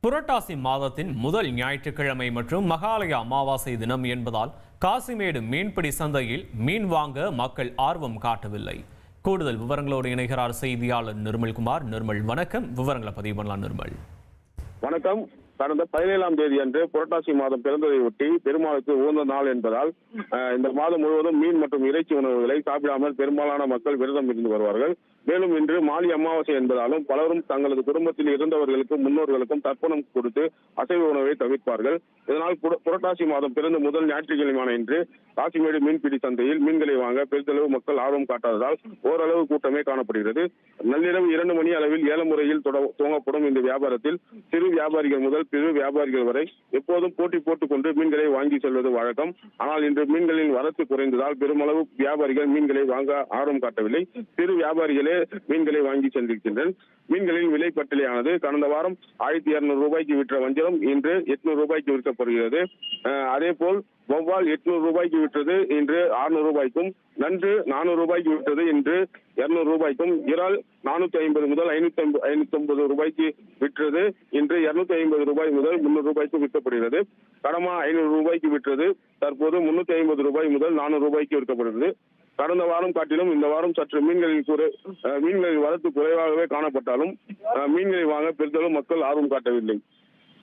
புரட்டாசி மாதத்தின் முதல் ஞாயிற்றுக்கிழமை மற்றும் மகாலய அமாவாசை தினம் என்பதால் காசிமேடு மீன்பிடி சந்தையில் மீன் வாங்க மக்கள் ஆர்வம் காட்டவில்லை. கூடுதல் விவரங்களோடு இணைகிறார் செய்தியாளர் நிர்மல்குமார். நிர்மல், வணக்கம். விவரங்களை பதிவு பண்ணலாம். நிர்மல், வணக்கம். கடந்த 17ஆம் தேதி அன்று புரட்டாசி மாதம் பிறந்ததையொட்டி பெருமாளுக்கு உகந்த நாள் என்பதால் இந்த மாதம் முழுவதும் மீன் மற்றும் இறைச்சி உணவுகளை சாப்பிடாமல் பெரும்பாலான மக்கள் விரதம் இருந்து வருவார்கள். மேலும் இன்று மாலி அமாவாசை என்பதாலும் பலரும் தங்களது குடும்பத்தில் இருந்தவர்களுக்கும் முன்னோர்களுக்கும் தர்ப்பணம் கொடுத்து அசைவ உணவை தவிர்ப்பார்கள். இதனால் புரட்டாசி மாதம் பிறந்த முதல் ஞாயிற்றுக்கிழமையான இன்று காசிமேடு மீன்பிடி சந்தையில் மீன்களை வாங்க பெரிதளவு மக்கள் ஆர்வம் காட்டாததால் ஓரளவு கூட்டமே காணப்படுகிறது. நள்ளிரவு 2 மணி அளவில் ஏலமுறையில் துவங்கப்படும் இந்த வியாபாரத்தில் சிறு வியாபாரிகள் முதல் பெரு வியாபாரிகள் வரை எப்போதும் போட்டி போட்டுக் கொண்டு மீன்களை வாங்கி செல்வது வழக்கம். ஆனால் இன்று மீன்களின் வரத்து குறைந்ததால் பெருமளவு வியாபாரிகள் மீன்களை வாங்க ஆர்வம் காட்டவில்லை. சிறு வியாபாரிகளே மீன்களை வாங்கி சென்றிருக்கின்றனர். மீன்களின் விலை பட்டியலானது கடந்த வாரம் 1200 ரூபாய்க்கு விற்ற வஞ்சரம் இன்று 800 ரூபாய்க்கு விற்கப்படுகிறது. அதேபோல் வௌவால் 800 ரூபாய்க்கு விற்றது இன்று 600 ரூபாய்க்கும், நன்று 400 ரூபாய்க்கு விற்றது இன்று 200 ரூபாய்க்கும், இறால் 450 முதல் 550 ரூபாய்க்கு விற்றது இன்று 250 ரூபாய் முதல் 300 ரூபாய்க்கு விற்கப்படுகிறது. கடமா 500 ரூபாய்க்கு விற்றது தற்போது 350 ரூபாய் முதல் 400 ரூபாய்க்கு விற்கப்படுகிறது. கடந்த வாரம் காட்டிலும் இந்த வாரம் சற்று மீன்களின் வரத்து குறைவாகவே காணப்பட்டாலும் மீன்களை வாங்க பெரிதளவு மக்கள் ஆர்வம் காட்டவில்லை.